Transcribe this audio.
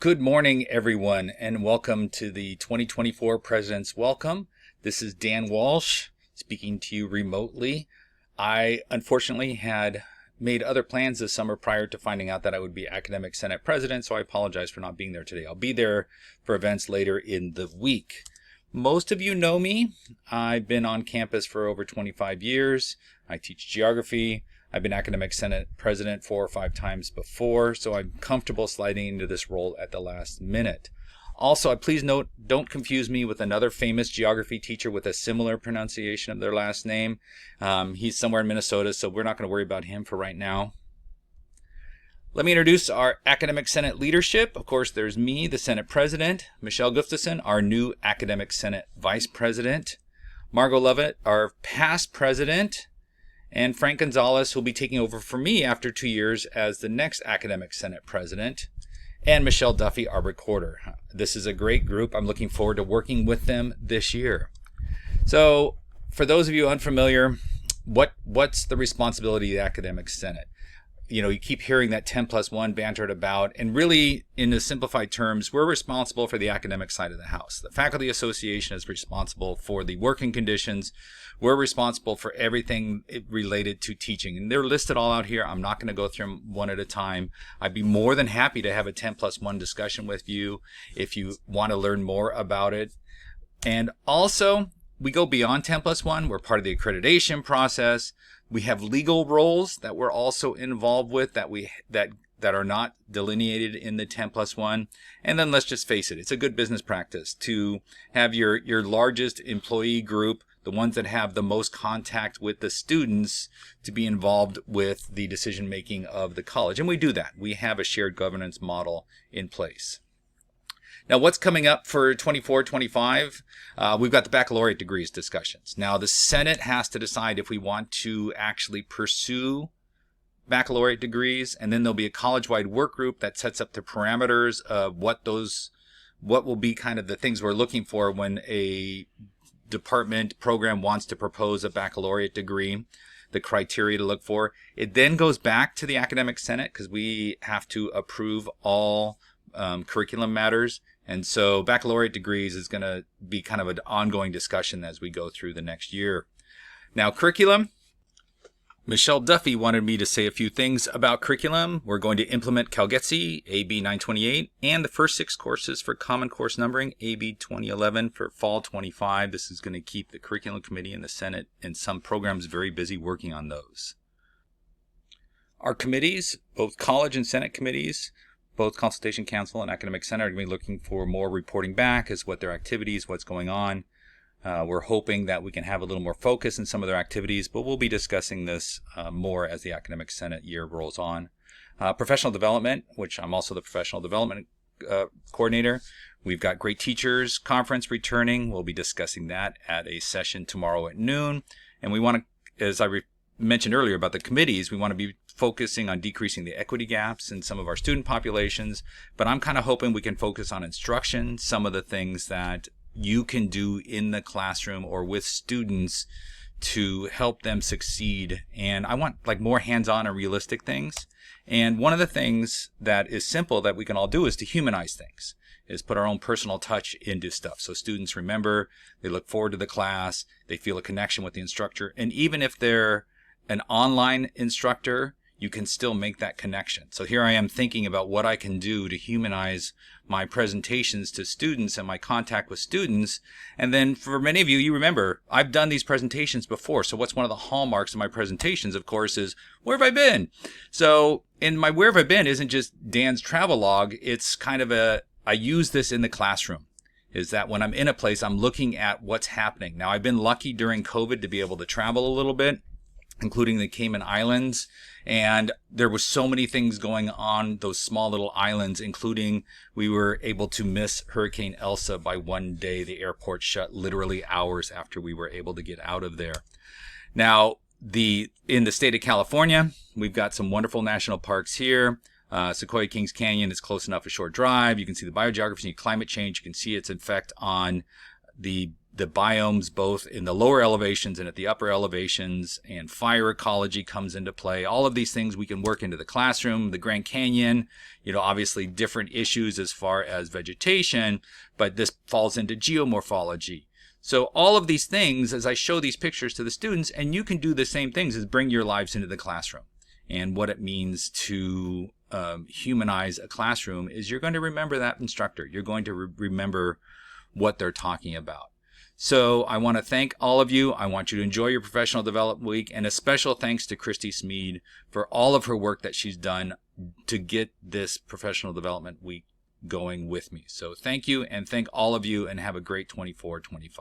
Good morning, everyone, and welcome to the 2024 President's Welcome. This is Dan Walsh speaking to you remotely. I unfortunately had made other plans this summer prior to finding out that I would be Academic Senate President, so I apologize for not being there today. I'll be there for events later in the week. Most of you know me. I've been on campus for over 25 years. I teach geography. I've been Academic Senate President 4 or 5 times before, so I'm comfortable sliding into this role at the last minute. Also, please note, don't confuse me with another famous geography teacher with a similar pronunciation of their last name. He's somewhere in Minnesota, so we're not going to worry about him for right now. Let me introduce our Academic Senate leadership. Of course, there's me, the Senate President, Michelle Gustafson, our new Academic Senate Vice President, Margot Lovett, our past President, and Frank Gonzalez, who will be taking over for me after 2 years as the next Academic Senate President, and Michelle Duffy, our recorder. This is a great group. I'm looking forward to working with them this year. So, for those of you unfamiliar, what's the responsibility of the Academic Senate? You know, you keep hearing that 10+1 bantered about, and really, in the simplified terms, we're responsible for the academic side of the house. The Faculty Association is responsible for the working conditions. We're responsible for everything related to teaching, and they're listed all out here. I'm not going to go through them one at a time. I'd be more than happy to have a 10+1 discussion with you if you want to learn more about it. And also, we go beyond 10+1. We're part of the accreditation process. We have legal roles that we're also involved with that are not delineated in the 10+1. And then let's just face it, it's a good business practice to have your largest employee group, the ones that have the most contact with the students, to be involved with the decision making of the college. And we do that. We have a shared governance model in place. Now, what's coming up for 24-25? We've got the baccalaureate degrees discussions. Now, the Senate has to decide if we want to actually pursue baccalaureate degrees, and then there'll be a college-wide work group that sets up the parameters of what will be kind of the things we're looking for when a department program wants to propose a baccalaureate degree, the criteria to look for. It then goes back to the Academic Senate because we have to approve all curriculum matters. And so baccalaureate degrees is going to be kind of an ongoing discussion as we go through the next year. Now, curriculum. Michelle Duffy wanted me to say a few things about curriculum. We're going to implement CalGETC, AB 928, and the first 6 courses for Common Course Numbering, AB 2011 for fall 25. This is going to keep the Curriculum Committee in the Senate and some programs very busy working on those. Our committees, both college and Senate committees, both Consultation Council and Academic Senate, are going to be looking for more reporting back as what their activities, what's going on. We're hoping that we can have a little more focus in some of their activities, but we'll be discussing this more as the Academic Senate year rolls on. Professional development, which I'm also the professional development coordinator. We've got Great Teachers Conference returning. We'll be discussing that at a session tomorrow at noon. And we want to, as I mentioned earlier about the committees, we want to be focusing on decreasing the equity gaps in some of our student populations, but I'm kind of hoping we can focus on instruction, some of the things that you can do in the classroom or with students to help them succeed. And I want like more hands-on and realistic things. And one of the things that is simple that we can all do is to humanize things, is put our own personal touch into stuff. So students remember, they look forward to the class, they feel a connection with the instructor. And even if they're an online instructor, you can still make that connection. So here I am thinking about what I can do to humanize my presentations to students and my contact with students. And then for many of you, you remember, I've done these presentations before. So what's one of the hallmarks of my presentations, of course, is where have I been? So in my where have I been isn't just Dan's travel log. It's kind of I use this in the classroom. Is that when I'm in a place, I'm looking at what's happening. Now, I've been lucky during COVID to be able to travel a little bit, including the Cayman Islands. And there was so many things going on those small little islands, including we were able to miss Hurricane Elsa by 1 day. The airport shut literally hours after we were able to get out of there. Now, in the state of California, we've got some wonderful national parks here. Sequoia Kings Canyon is close enough a short drive. You can see the biogeography and climate change. You can see its effect on the the biomes both in the lower elevations and at the upper elevations, and fire ecology comes into play. All of these things we can work into the classroom. The Grand Canyon, obviously different issues as far as vegetation, but this falls into geomorphology. So all of these things, as I show these pictures to the students, and you can do the same things, is bring your lives into the classroom. And what it means to humanize a classroom is you're going to remember that instructor. You're going to remember what they're talking about. So I want to thank all of you. I want you to enjoy your Professional Development Week, and a special thanks to Christy Smead for all of her work that she's done to get this Professional Development Week going with me. So thank you, and thank all of you, and have a great 24-25.